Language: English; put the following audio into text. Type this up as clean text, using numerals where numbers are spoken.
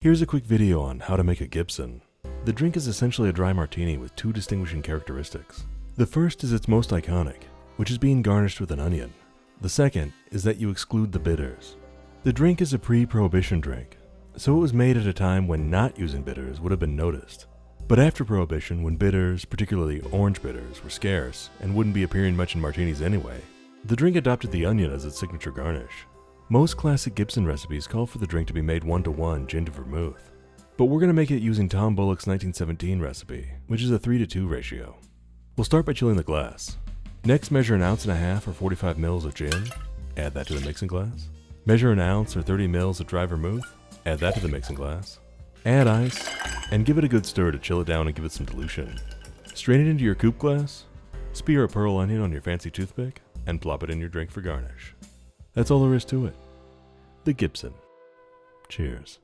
Here's a quick video on how to make a Gibson. The drink is essentially a dry martini with two distinguishing characteristics. The first is its most iconic, which is being garnished with an onion. The second is that you exclude the bitters. The drink is a pre-Prohibition drink, so it was made at a time when not using bitters would have been noticed. But after Prohibition, when bitters, particularly orange bitters, were scarce and wouldn't be appearing much in martinis anyway, the drink adopted the onion as its signature garnish. Most classic Gibson recipes call for the drink to be made 1:1 gin to vermouth, but we're going to make it using Tom Bullock's 1917 recipe, which is a 3:2 ratio. We'll start by chilling the glass. Next, measure 1.5 ounces or 45 ml of gin, add that to the mixing glass. Measure 1 ounce or 30 ml of dry vermouth, add that to the mixing glass. Add ice, and give it a good stir to chill it down and give it some dilution. Strain it into your coupe glass, spear a pearl onion on your fancy toothpick, and plop it in your drink for garnish. That's all there is to it. The Gibson. Cheers.